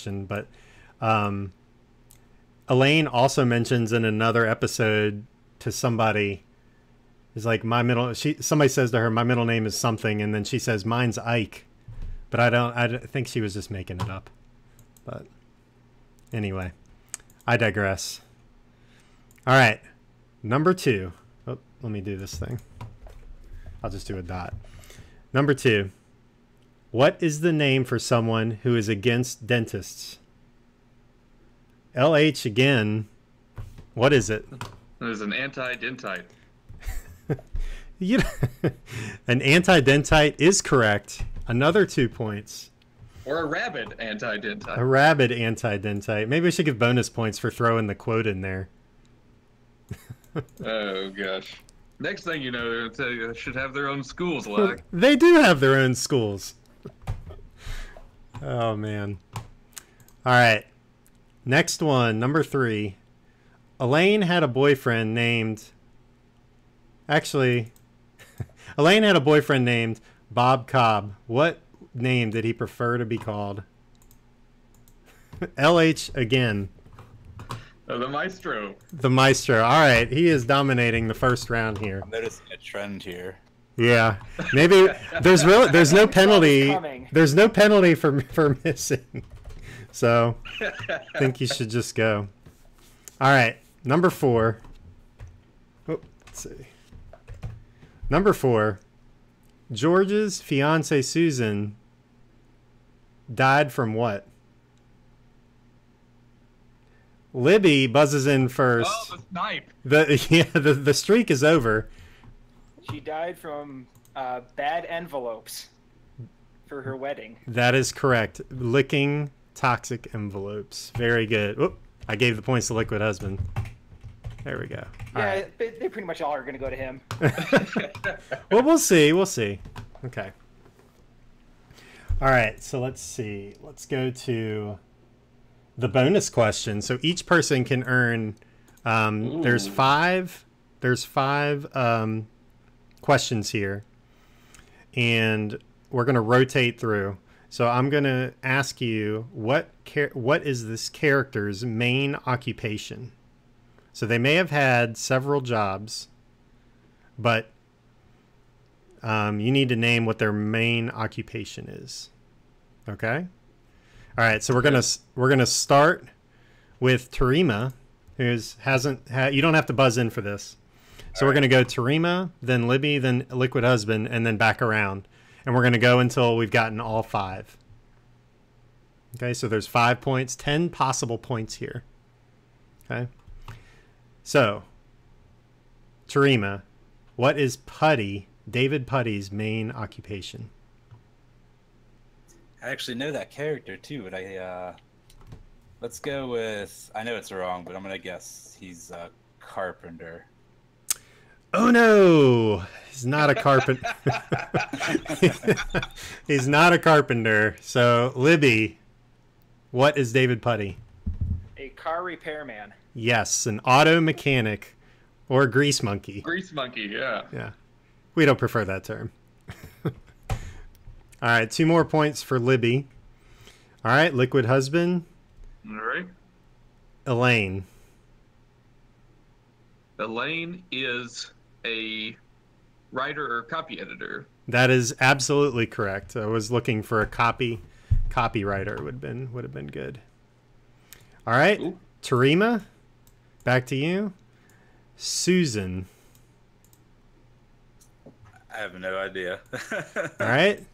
question, but Elaine also mentions in another episode to somebody, is like, somebody says to her, my middle name is something, and then she says, mine's Ike. But I think she was just making it up. But anyway, I digress. All right, number 2. Oh, let me do this thing. I'll just do a dot. Number 2. What is the name for someone who is against dentists? LH again. What is it? There's an anti-dentite. An anti-dentite is correct. Another 2 points. Or a rabid anti-dentite. A rabid anti-dentite. Maybe we should give bonus points for throwing the quote in there. Oh, gosh. Next thing you know, they'll tell you they should have their own schools, like. They do have their own schools. Oh, man. All right. Next one, number 3. Elaine had a boyfriend named... Actually, Elaine had a boyfriend named Bob Cobb. What name did he prefer to be called? LH again. The Maestro. The Maestro. All right, he is dominating the first round here. I'm noticing a trend here. Yeah, maybe there's no penalty. There's no penalty for missing. So I think you should just go. All right, number 4. Oh, let's see. Number 4. George's fiancée Susan died from what? Libby buzzes in first. Oh, the snipe. The streak is over. She died from bad envelopes for her wedding. That is correct. Licking toxic envelopes. Very good. Oop, I gave the points to Liquid Husband. There we go. Yeah, right. They pretty much all are going to go to him. Well, we'll see. We'll see. Okay. All right. So let's see. Let's go to the bonus question. So each person can earn. There's five. There's 5 questions here, and we're going to rotate through. So I'm going to ask you what is this character's main occupation? So they may have had several jobs, but you need to name what their main occupation is. Okay? All right, so we're gonna start with Tarima, who hasn't had. You don't have to buzz in for this. So we're gonna go Tarima, then Libby, then Liquid Husband, and then back around, and we're gonna go until we've gotten all 5. Okay, so there's 5 points, 10 possible points here. Okay. So, Tarima, what is David Putty's main occupation? I actually know that character too, but let's go with, I know it's wrong, but I'm going to guess he's a carpenter. Oh no, he's not a carpenter. He's not a carpenter. So, Libby, what is David Putty? A car repairman. Yes, an auto mechanic or grease monkey. Grease monkey, yeah. Yeah. We don't prefer that term. All right, 2 more points for Libby. All right, Liquid Husband. All right. Elaine. Elaine is a writer or copy editor. That is absolutely correct. I was looking for a copywriter would have been good. All right, ooh. Tarima, back to you. Susan. I have no idea. All right,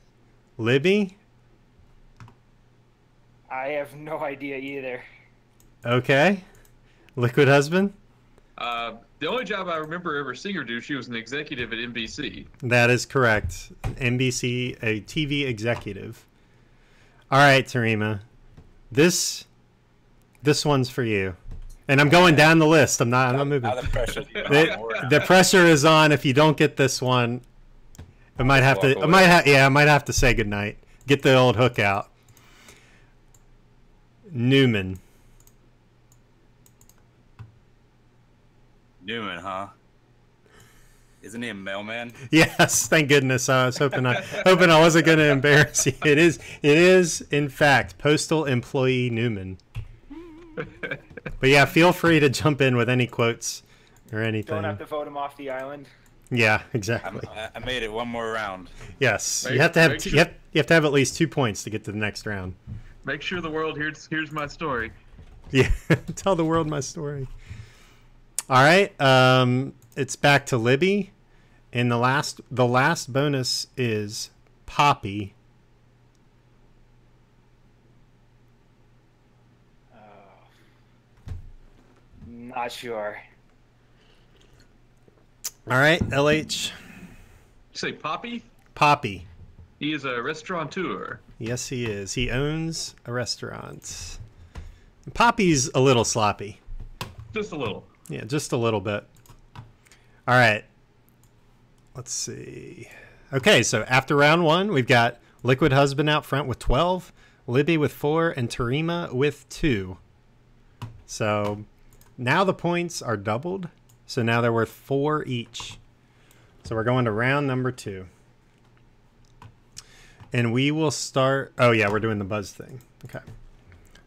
Libby. I have no idea either. Okay, Liquid Husband. The only job I remember ever seeing her do, she was an executive at NBC. That is correct. NBC, a TV executive. All right, Tarima. This one's for you. And I'm going down the list. I'm not moving. Now the pressure. The pressure is on. If you don't get this one, I might have to say goodnight. Get the old hook out. Newman. Newman, huh? Isn't he a mailman? Yes, thank goodness. I was hoping I wasn't going to embarrass you. It is in fact postal employee Newman. But yeah, feel free to jump in with any quotes or anything. Don't have to vote him off the island. Yeah, exactly. I made it one more round. Yes, you have to have you have to have at least 2 points to get to the next round. Make sure the world here's my story. Yeah, tell the world my story. All right, it's back to Libby, and the last bonus is Poppy. Not sure. All right, LH. Say Poppy? Poppy. He is a restaurateur. Yes, he is. He owns a restaurant. Poppy's a little sloppy. Just a little. Yeah, just a little bit. All right. Let's see. Okay, so after round one, we've got Liquid Husband out front with 12, Libby with 4, and Tarima with 2. So now the points are doubled. So now they're worth 4 each. So we're going to round number 2. And we will start... Oh, yeah, we're doing the buzz thing. Okay.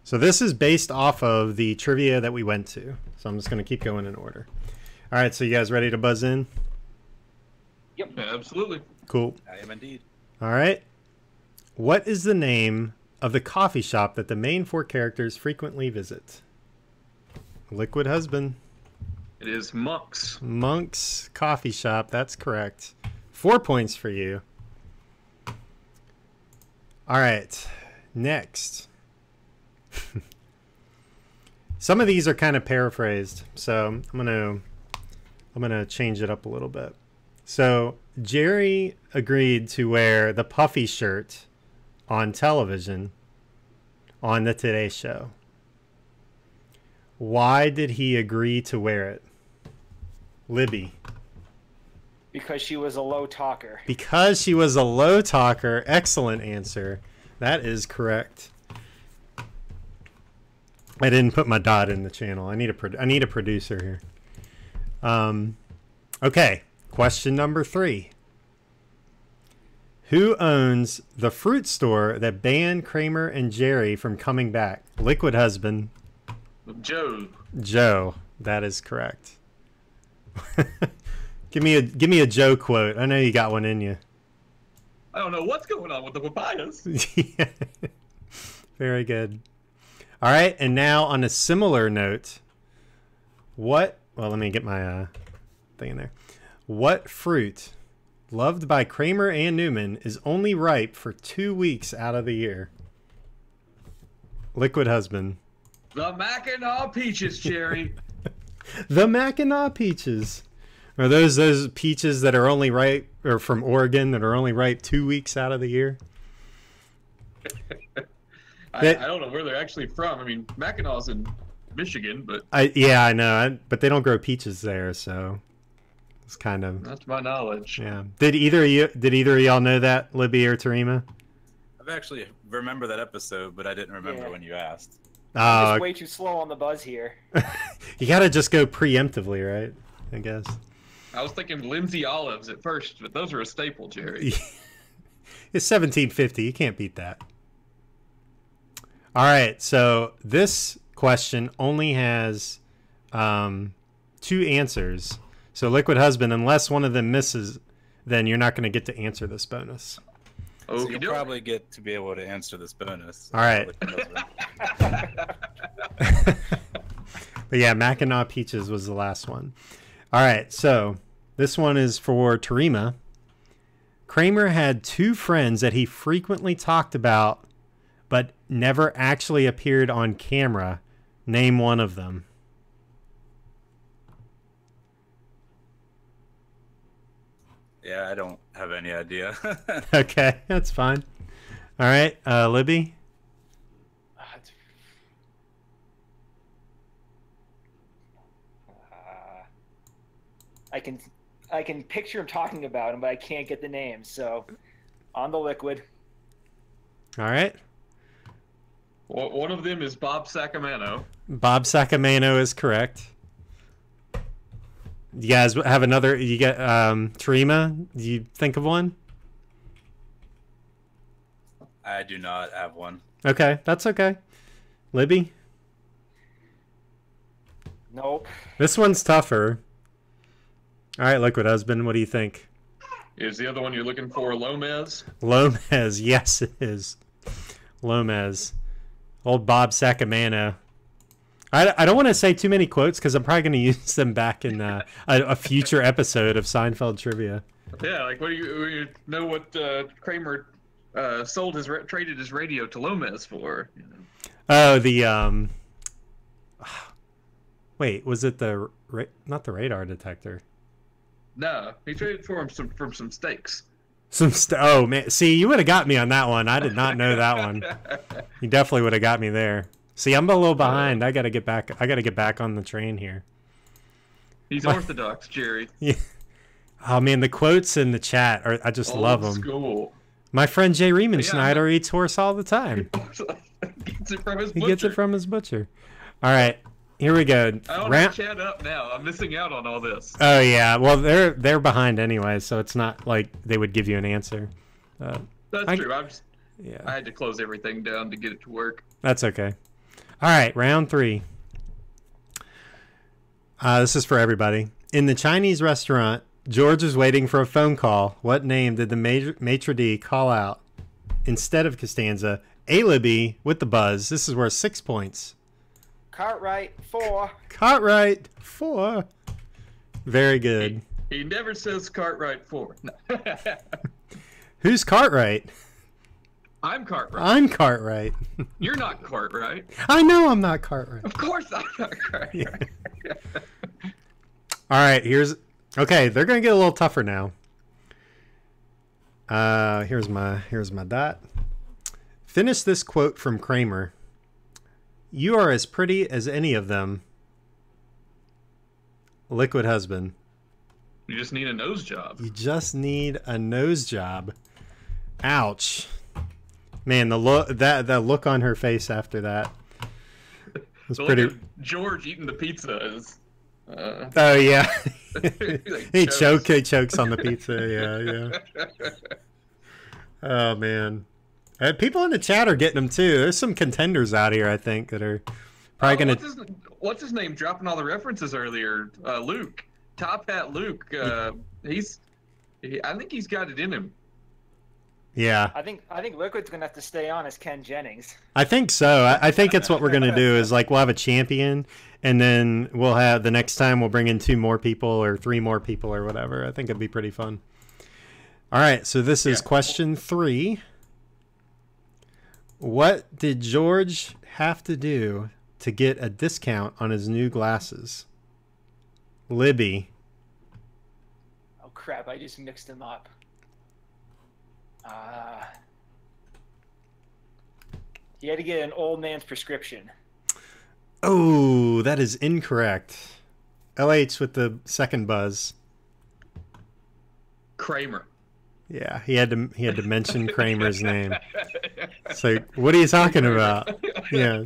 So this is based off of the trivia that we went to. So I'm just going to keep going in order. All right, so you guys ready to buzz in? Yep. Yeah, absolutely. Cool. I am indeed. All right. What is the name of the coffee shop that the main 4 characters frequently visit? Liquid Husband. It is Monk's. Monk's Coffee Shop. That's correct. 4 points for you. All right. Next. Some of these are kind of paraphrased, so I'm gonna change it up a little bit. So Jerry agreed to wear the puffy shirt on television on the Today Show. Why did he agree to wear it? Libby. Because she was a low talker. Because she was a low talker. Excellent answer. That is correct. I didn't put my dot in the channel. I need a producer here. Okay. Question number 3. Who owns the fruit store that banned Kramer and Jerry from coming back? Liquid Husband. Joe. Joe. That is correct. Give me a Joe quote. I know you got one in you. I don't know what's going on with the papayas. Yeah. Very good. All right, and now on a similar note, well, let me get my thing in there. What fruit, loved by Kramer and Newman, is only ripe for 2 weeks out of the year? Liquid Husband. The Mackinac peaches, Jerry. The Mackinac peaches. Are those peaches that are only ripe, or from Oregon, that are only ripe 2 weeks out of the year? I don't know where they're actually from. I mean, Mackinac's in Michigan, but I know, but they don't grow peaches there, so it's kind of. that's my knowledge. Yeah. Did either of y'all know that, Libby or Tarima? I've actually remember that episode, but I didn't remember when you asked. I'm just way too slow on the buzz here. You gotta just go preemptively, right? I guess. I was thinking Lindsay Olives at first, but those are a staple, Jerry. It's 1750. You can't beat that. All right, so this question only has 2 answers. So Liquid Husband, unless one of them misses, then you're not going to get to answer this bonus. So you'll probably get to be able to answer this bonus. All right. But yeah, Mackinac Peaches was the last one. All right, so this one is for Tarima. Kramer had 2 friends that he frequently talked about but never actually appeared on camera. Name one of them. Yeah, I don't have any idea. Okay, that's fine. All right, Libby? I can picture him talking about him, but I can't get the name. So, on the Liquid. All right. One of them is Bob Sacamano. Bob Sacamano is correct. You guys have another? You get Tarima? Do you think of one? I do not have one. Okay, that's okay. Libby? Nope. This one's tougher. All right, Liquid Husband, what do you think? Is the other one you're looking for Lomez? Lomez, yes it is. Lomez. Old Bob Sacamano. I don't want to say too many quotes because I'm probably going to use them back in a future episode of Seinfeld Trivia. Yeah, like what do you know what Kramer traded his radio to Lomez for? You know? Oh, the wait, was it not the radar detector? No, he traded for him from some steaks. Oh man, see, you would have got me on that one. I did not know that one. You definitely would have got me there. See, I'm a little behind. I gotta get back on the train here. He's orthodox, Jerry. Yeah. Oh man, the quotes in the chat I just love them. School. My friend Jay Riemenschneider eats horse all the time. Gets it from his He butcher. gets it from his butcher. All right, here we go. I want to chat up now. I'm missing out on all this. Oh yeah, well they're behind anyway, so it's not like they would give you an answer. That's true. Yeah, I had to close everything down to get it to work. that's okay. All right, round 3. This is for everybody. In the Chinese restaurant, George is waiting for a phone call. What name did the maitre d' call out instead of Costanza? Alibi with the buzz. This is worth 6 points. Cartwright 4. Cartwright 4. Very good. He never says Cartwright 4. No. Who's Cartwright? I'm Cartwright. I'm Cartwright. You're not Cartwright. I know I'm not Cartwright. Of course I'm not Cartwright. Yeah. All right, okay, they're going to get a little tougher now. Here's my dot. Finish this quote from Kramer. You are as pretty as any of them. Liquid Husband. You just need a nose job. You just need a nose job. Ouch. Man, the look on her face after that was pretty. George eating the pizza is. Oh yeah, he chokes. chokes on the pizza. Yeah. Oh man, people in the chat are getting them too. There's some contenders out here, I think, that are probably gonna. What's his name? Dropping all the references earlier. Luke, Top Hat Luke. I think he's got it in him. Yeah. I think Liquid's gonna have to stay on as Ken Jennings. I think so. I think that's what we're gonna do. Is like we'll have a champion, and then we'll have the next time we'll bring in 2 more people or 3 more people or whatever. I think it'd be pretty fun. All right. So this is question 3. What did George have to do to get a discount on his new glasses? Libby. Oh crap! I just mixed them up. He had to get an old man's prescription. Oh, that is incorrect. LH with the second buzz. Kramer. Yeah, he had to mention Kramer's name. So, what are you talking about? Yeah,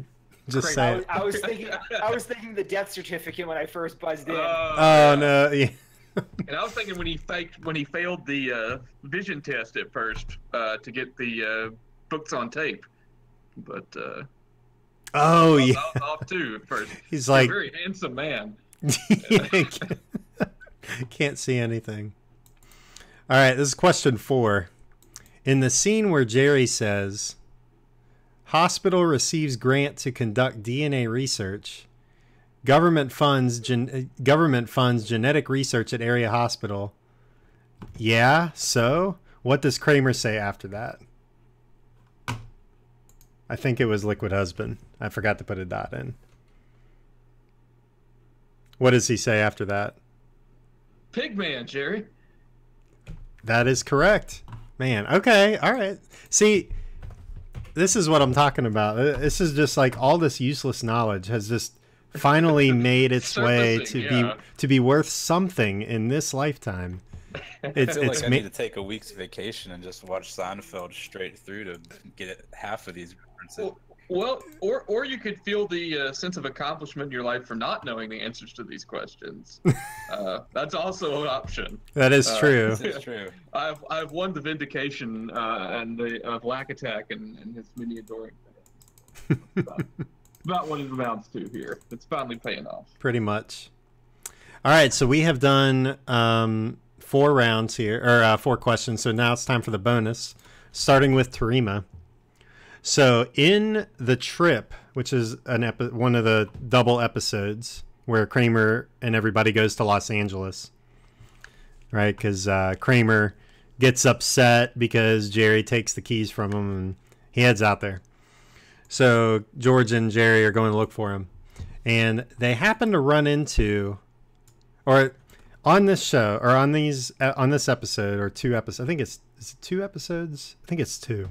just say it. I was thinking the death certificate when I first buzzed in. Oh no! Yeah. And I was thinking when he failed the vision test at first to get the books on tape, but oh yeah, I was off too at first. He's like a very handsome man. Can't see anything. All right, this is question 4. In the scene where Jerry says, "Hospital receives grant to conduct DNA research. Government funds genetic research at area hospital." Yeah, so what does Kramer say after that? I think it was Liquid Husband. I forgot to put a dot in. What does he say after that? Pigman, Jerry. That is correct. Man, okay, all right. See, this is what I'm talking about. This is just like all this useless knowledge has just finally made its way to be worth something in this lifetime. I feel like I need to take a week's vacation and just watch Seinfeld straight through to get half of these references. Well, or you could feel the sense of accomplishment in your life for not knowing the answers to these questions. That's also an option. That is true. This is true. I've won the vindication of Lack Attack and his many adoring fans. About what it amounts to here. It's finally paying off. Pretty much. All right, so we have done 4 rounds here, or 4 questions. So now it's time for the bonus, starting with Terima. So in The Trip, which is one of the double episodes where Kramer and everybody goes to Los Angeles, right? Because Kramer gets upset because Jerry takes the keys from him and he heads out there. So George and Jerry are going to look for him. And they happen to run into, or on this show, or on this episode, or 2 episodes, I think is it 2 episodes? I think it's 2.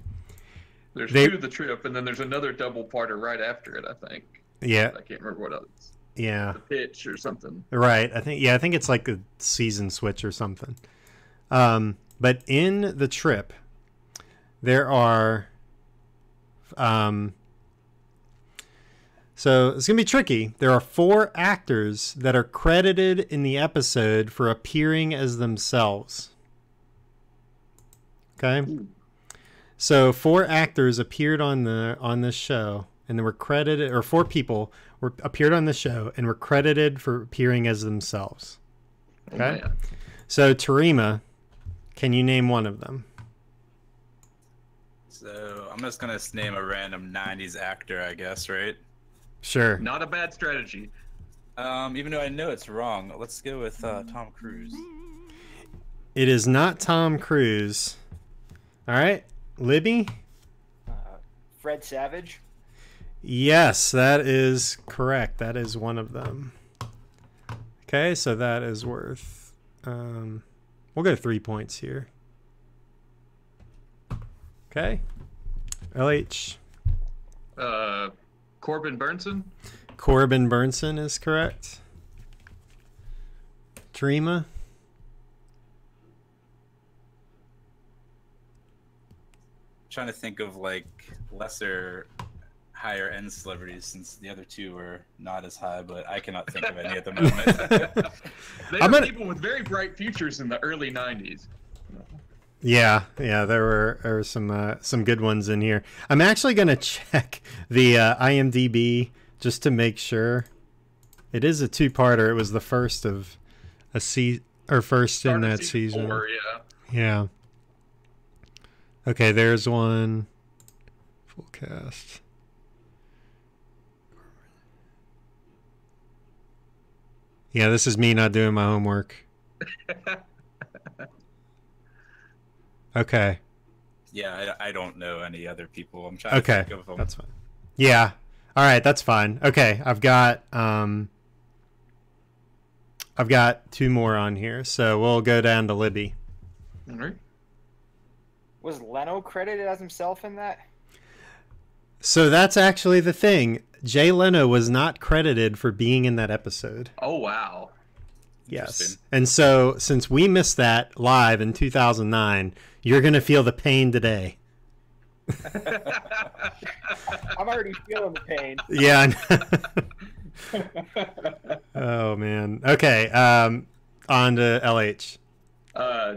There's 2 of The Trip, and then there's another double-parter right after it, I think. Yeah. I can't remember what else. Yeah. The Pitch or something. Right. I think it's like a season switch or something. But in The Trip, there are... so it's going to be tricky. There are 4 actors that are credited in the episode for appearing as themselves. Okay? Ooh. So 4 actors appeared on this show, and they were credited, or 4 people appeared on the show and were credited for appearing as themselves. Okay, oh, so Terima, can you name one of them? So I'm just gonna name a random '90s actor, I guess, right? Sure. Not a bad strategy. Even though I know it's wrong, let's go with Tom Cruise. It is not Tom Cruise. All right. Libby? Fred Savage? Yes, that is correct. That is one of them. Okay, so that is worth... we'll go 3 points here. Okay. LH? Corbin Bernsen? Corbin Bernsen is correct. Terima? Trying to think of like lesser, higher end celebrities since the other 2 were not as high, but I cannot think of any at the moment. They were people with very bright futures in the early '90s. Yeah, there were some good ones in here. I'm actually gonna check the IMDb just to make sure. It is a 2-parter. It was the first of a first in that season. 4, Yeah. Okay, there's one. Full cast. Yeah, this is me not doing my homework. Okay. Yeah, I don't know any other people. I'm trying to think of them. That's fine. Yeah. All right, that's fine. Okay, I've got 2 more on here, so we'll go down to Libby. All right. Was Leno credited as himself in that? So that's actually the thing. Jay Leno was not credited for being in that episode. Oh, wow. Yes. And so since we missed that live in 2009, you're going to feel the pain today. I'm already feeling the pain. Yeah. Oh, man. Okay. On to LH.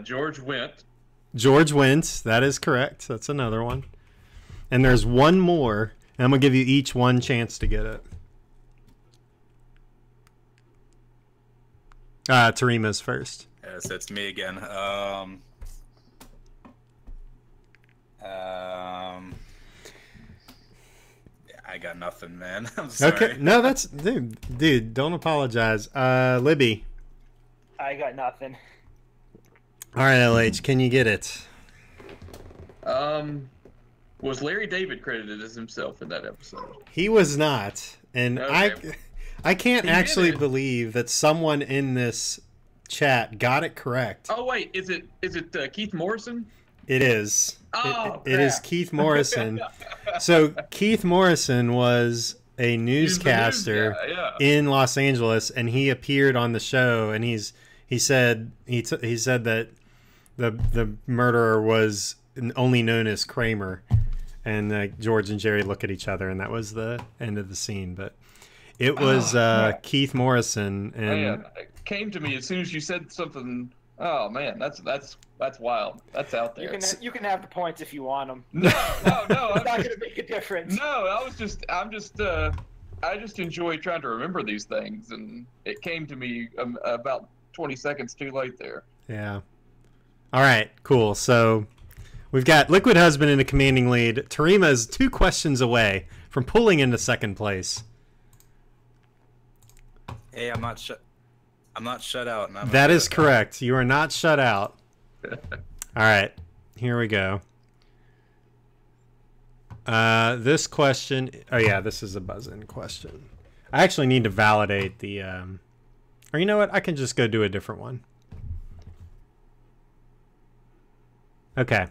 George Wendt. George Wendt. That is correct. That's another one. And there's one more. And I'm going to give you each one chance to get it. Terima's first. Yeah, so it's me again. I got nothing, man. I'm sorry. Okay. No, that's... Dude, don't apologize. Libby. I got nothing. All right, LH, can you get it? Was Larry David credited as himself in that episode? He was not. And Okay. I can't actually believe that someone in this chat got it correct. Oh wait, is it Keith Morrison? It is. Oh, it is Keith Morrison. So Keith Morrison was a newscaster in Los Angeles, and he appeared on the show, and he said that the murderer was only known as Kramer, And George and Jerry look at each other, and that was the end of the scene. But it was Keith Morrison, and it came to me as soon as you said something. Oh man, that's wild. That's out there. You can have the points if you want them. No. It's not going to make a difference. No, I just enjoy trying to remember these things, and it came to me about 20 seconds too late there. Yeah. All right, cool. So we've got Liquid Husband in a commanding lead. Tarima is 2 questions away from pulling into second place. Hey, I'm not shut out. And That is correct. You are not shut out. All right, here we go. This question. Oh yeah, this is a buzz-in question. I actually need to validate the. Or you know what? I can just go do a different one. Okay.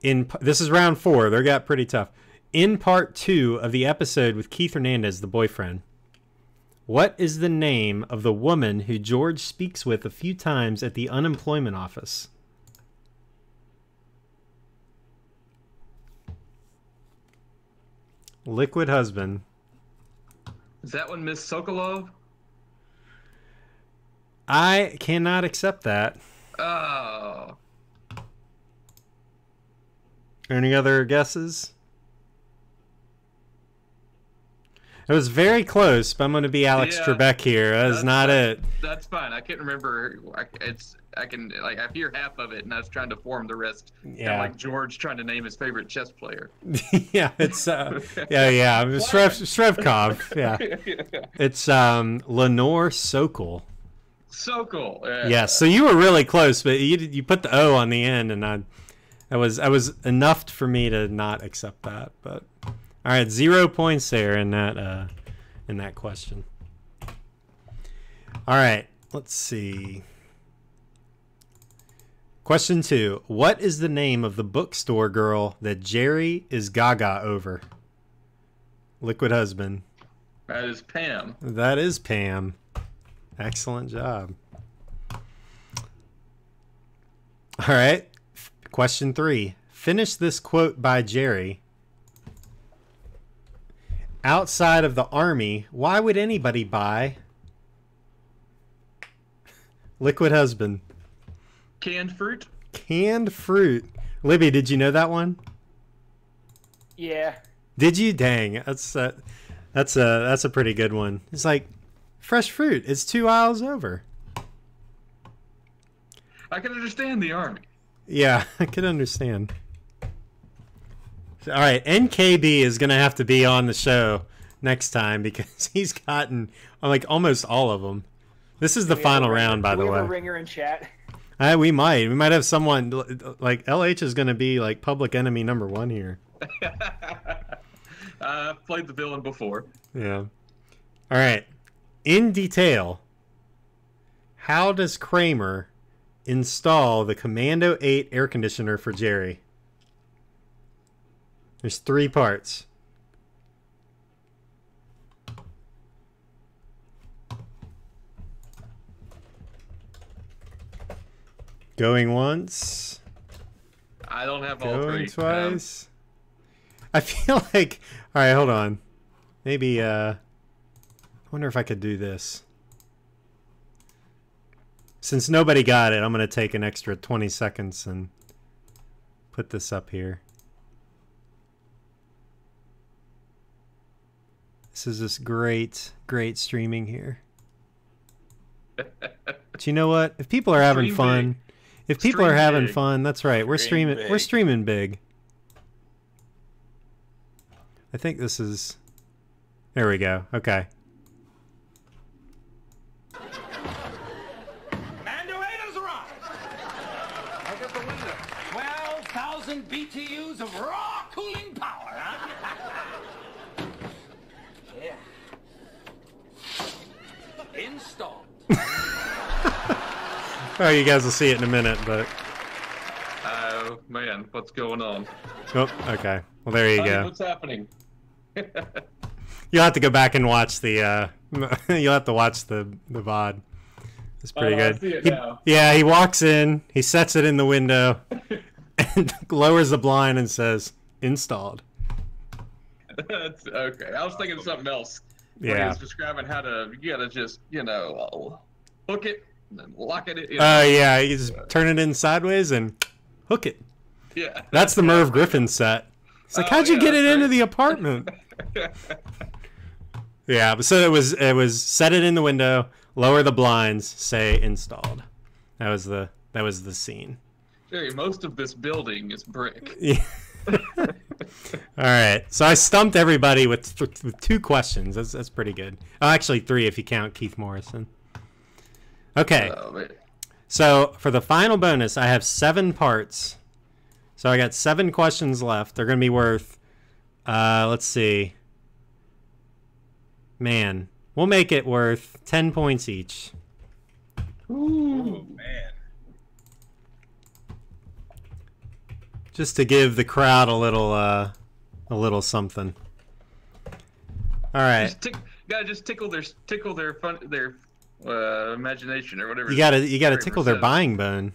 This is round 4. They got pretty tough. In part 2 of the episode with Keith Hernandez, the boyfriend, what is the name of the woman who George speaks with a few times at the unemployment office? Liquid Husband. Is that one Miss Sokolov? I cannot accept that. Oh. Any other guesses? It was very close, but I'm going to be Alex Trebek here. That's not it. That's fine. I can't remember. I can hear half of it, and I was trying to form the rest. Yeah. Kind of like George trying to name his favorite chess player. Yeah, it's Shrevkov. Yeah, it's Lenore Sokol. Sokol. Yeah. So you were really close, but you put the O on the end, and I was enough for me to not accept that. But all right, 0 points there in that question. All right, let's see. Question 2. What is the name of the bookstore girl that Jerry is Gaga over? Liquid Husband. That is Pam. That is Pam. Excellent job. All right. Question 3. Finish this quote by Jerry. Outside of the army, why would anybody buy Liquid Husband? Canned fruit? Canned fruit. Libby, did you know that one? Yeah. Did you? Dang. That's a pretty good one. It's like fresh fruit. It's 2 aisles over. I can understand the army. Yeah, I could understand. All right, NKB is going to have to be on the show next time because he's gotten like almost all of them. This is the final round, by the way. Do we have a ringer in chat? We might have someone like LH is going to be like public enemy #1 here. I've played the villain before. Yeah. All right. In detail, how does Kramer install the Commando 8 air conditioner for Jerry? There's 3 parts. Going once. I don't have all 3. Going twice. I feel like... All right, hold on. Maybe, I wonder if I could do this. Since nobody got it, I'm going to take an extra 20 seconds and put this up here. This is just great streaming here. But you know what? If people are having fun... If people are having fun, that's right. We're streaming big. I think this is... There we go. Okay. Mandoators arrived! Look at the window. 12,000 BTUs of raw cooling power, huh? Yeah. Installed. Oh, you guys will see it in a minute, but... Oh, man. What's going on? Oh, okay. Well, there you go. What's happening? You'll have to go back and watch the... you'll have to watch the VOD. It's pretty good. I see it now. Yeah, he walks in. He sets it in the window. and lowers the blind and says, "Installed." That's okay. I was thinking of something else. When he Yeah. was describing how you gotta just, hook it and then lock it. Yeah, you just turn it in sideways and hook it. Yeah. That's the Merv Griffin set. It's like, how'd you get it that's into right. the apartment? Yeah, but so it was set it in the window, lower the blinds, say installed. That was the scene. Jerry, most of this building is brick. Yeah. All right, so I stumped everybody with 2 questions. That's pretty good. Oh, actually 3 if you count Keith Morrison. Okay, so for the final bonus, I have 7 parts. So I got 7 questions left. They're going to be worth, let's see. Man, we'll make it worth 10 points each. Ooh, man. Just to give the crowd a little something. All right. Gotta just tickle their imagination or whatever. You gotta tickle their says. buying bone.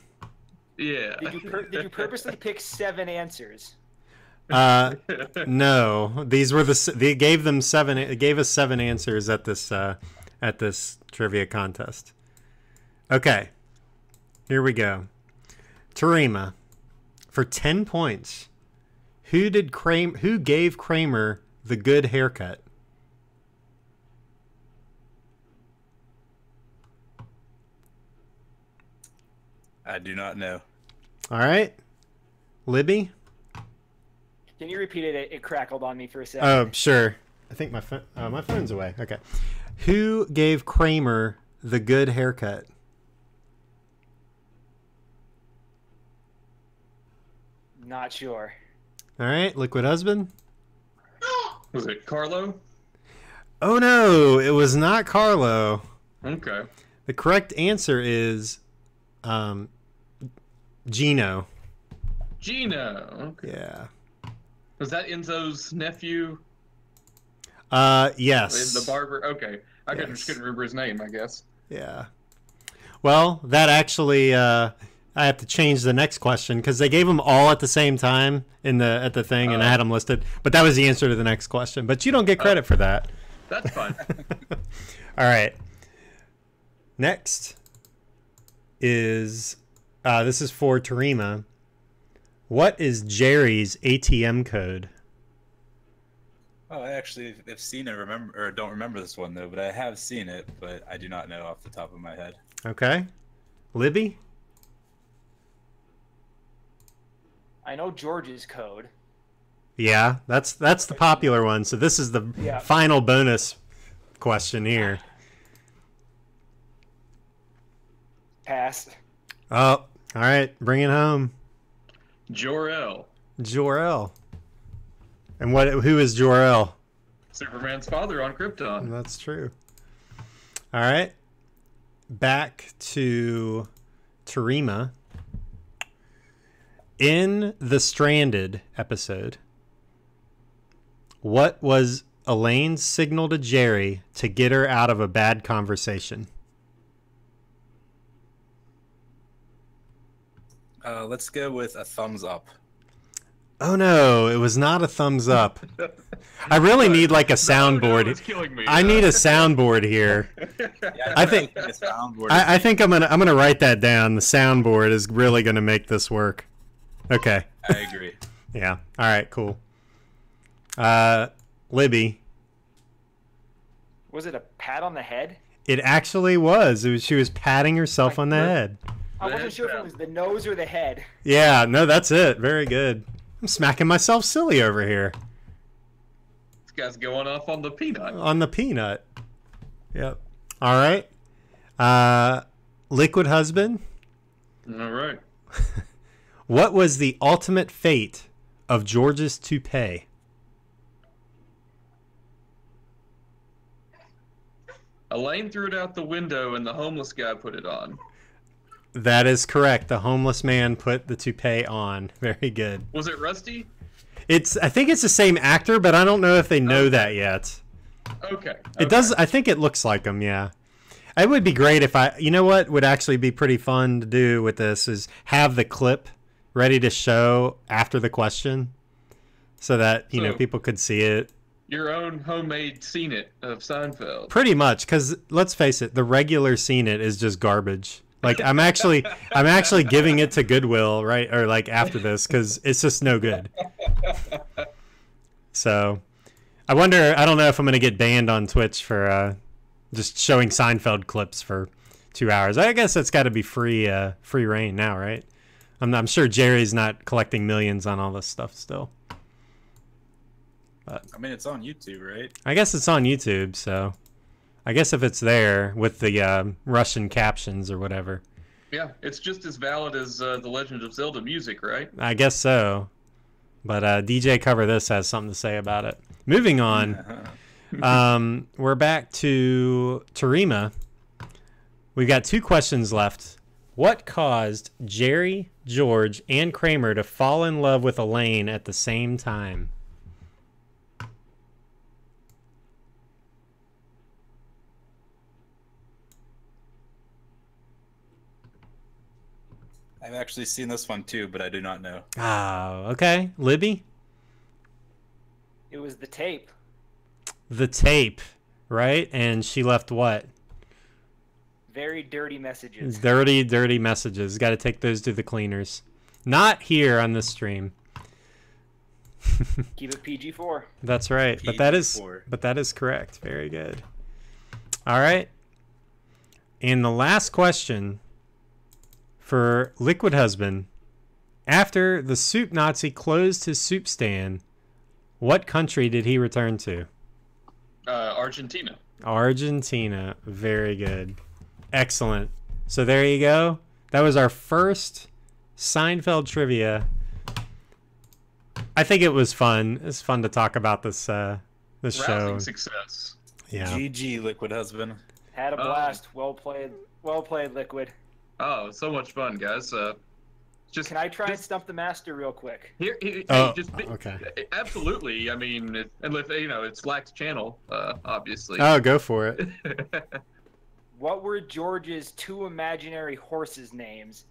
Yeah. Did you purposely pick 7 answers? No, these were they gave them 7. It gave us 7 answers at this trivia contest. Okay, here we go. Tarima, for 10 points, who gave Kramer the good haircut? I do not know. All right, Libby. Can you repeat it? It crackled on me for a second. Oh, sure. I think my phone's away. Okay, who gave Kramer the good haircut? Not sure. All right, Liquid Husband. Was it Carlo? Oh no, it was not Carlo. Okay. The correct answer is Gino. Gino. Okay. Yeah. Was that Enzo's nephew? Yes. The barber? Okay. I Yes. couldn't remember his name, I guess. Yeah. Well, that actually I have to change the next question because they gave them all at the same time at the thing, and I had them listed. But that was the answer to the next question. But you don't get credit for that. That's fine. All right. Next is this is for Tarima. What is Jerry's ATM code? Oh, I actually have seen it. Don't remember this one though, but I have seen it, but I do not know off the top of my head. Okay. Libby? I know George's code. Yeah, that's the popular one. So this is the final bonus question here. Pass. Oh, all right. Bring it home. Jor-El. Jor-El. And who is Jor-El? Superman's father on Krypton. That's true. All right. Back to Tarima. In the Stranded episode, what was Elaine's signal to Jerry to get her out of a bad conversation? Let's go with a thumbs up. Oh no, it was not a thumbs up. I really need like a soundboard. It's killing me. I need a soundboard here. Yeah, I think a soundboard. I think I'm gonna write that down. The soundboard is really gonna make this work. Okay. I agree. Yeah. All right. Cool. Libby. Was it a pat on the head? It actually was. She was patting herself on the head. I wasn't sure if it was the nose or the head. Yeah. No, that's it. Very good. I'm smacking myself silly over here. This guy's going off on the peanut. On the peanut. Yep. All right. Liquid Husband. All right. What was the ultimate fate of George's toupee? Elaine threw it out the window and the homeless guy put it on. That is correct. The homeless man put the toupee on. Very good. Was it Rusty? I think it's the same actor, but I don't know if they know that yet. Okay. It does. I think it looks like him. Yeah. It would be great if you know what would actually be pretty fun to do with this is have the clip ready to show after the question, so that you know So- people could see it. Your own homemade scene it of Seinfeld. Pretty much, because let's face it, the regular scene it is just garbage. Like I'm actually giving it to Goodwill, right, or like after this, because it's just no good. So I wonder. I don't know if I'm gonna get banned on Twitch for just showing Seinfeld clips for 2 hours. I guess that's got to be free reign now, right? I'm sure Jerry's not collecting millions on all this stuff still. But I mean, it's on YouTube, right? I guess it's on YouTube, so I guess if it's there with the Russian captions or whatever, Yeah, it's just as valid as the Legend of Zelda music, right? I guess so. But DJ Cover This has something to say about it. Moving on, we're back to Terima. We've got 2 questions left. What caused Jerry, George, and Kramer to fall in love with Elaine at the same time? I've actually seen this one too, but I do not know. Oh, okay. Libby? It was the tape. The tape, right? And she left what? Very dirty messages. Dirty, dirty messages. Got to take those to the cleaners. Not here on the stream. Keep it PG-4. That's right. But that is correct. Very good. All right. And the last question for Liquid Husband. After the soup Nazi closed his soup stand, what country did he return to? Argentina. Argentina. Very good. Excellent. So there you go. That was our first Seinfeld trivia. I think it was fun. It's fun to talk about this show. Rousing success. Yeah. GG, Liquid Husband. Had a blast. Well played. Well played, Liquid. Oh, so much fun, guys. Just Can I try and stump the master real quick? here? Hey, Okay. Absolutely. I mean, and with it's Lack's channel, obviously. Oh, go for it. What were George's 2 imaginary horses' names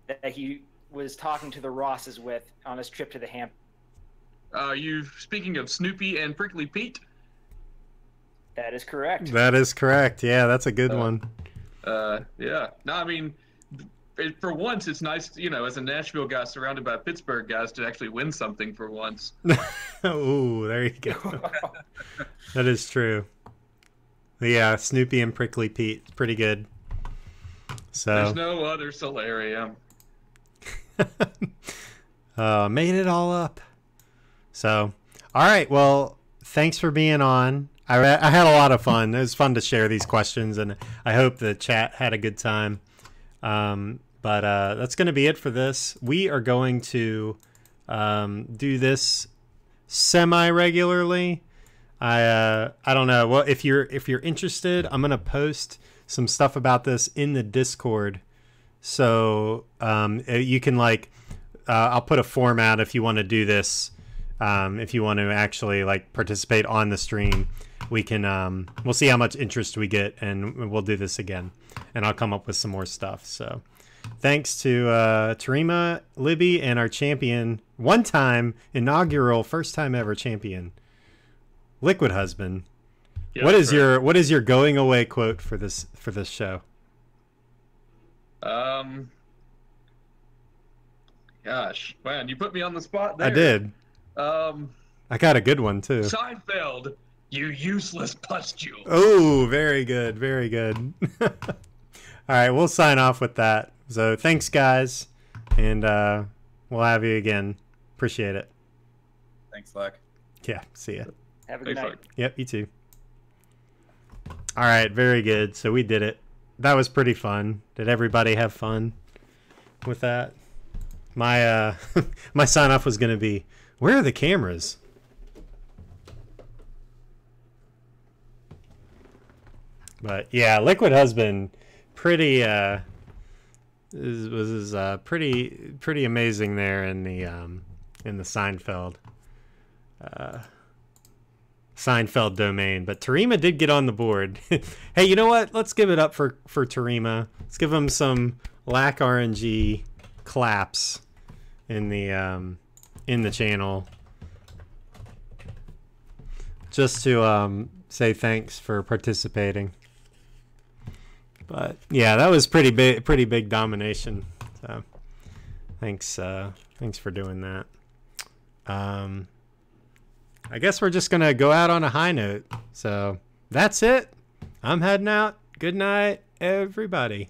that he was talking to the Rosses with on his trip to the Hamptons? You speaking of Snoopy and Prickly Pete? That is correct. That is correct. Yeah, that's a good one. Yeah. No, I mean, for once, it's nice, as a Nashville guy surrounded by Pittsburgh guys, to actually win something for once. Oh, there you go. That is true. Yeah, Snoopy and Prickly Pete. Pretty good. So There's no other solarium. made it all up. So, all right. Well, thanks for being on. I had a lot of fun. It was fun to share these questions, and I hope the chat had a good time. But that's going to be it for this. We are going to do this semi-regularly. I don't know. Well, if you're interested, I'm going to post some stuff about this in the Discord. So you can I'll put a form out if you want to do this. If you want to actually participate on the stream, we can we'll see how much interest we get, and we'll do this again, and I'll come up with some more stuff. So thanks to Terima, Libby, and our champion, one-time inaugural first time ever champion, Liquid Husband. Yeah, what is your going away quote for this show? Gosh, man, you put me on the spot there. I did. I got a good one too. Seinfeld, you useless pustule. Oh, very good, very good. All right, we'll sign off with that. So thanks, guys, and we'll have you again. Appreciate it. Thanks, Lack. Yeah, see ya. Have a good night. Yep, you too. All right, very good. So we did it. That was pretty fun. Did everybody have fun with that? My my sign off was gonna be, where are the cameras? But yeah, Liquid Husband, pretty was pretty amazing there in the Seinfeld Seinfeld domain. But Terima did get on the board. Hey, you know what? Let's give it up for Terima. Let's give him some Lack RNG claps. in the channel, just to say thanks for participating. But yeah, that was pretty big domination. So thanks for doing that. I guess we're just gonna go out on a high note. So that's it. I'm heading out. Good night, everybody.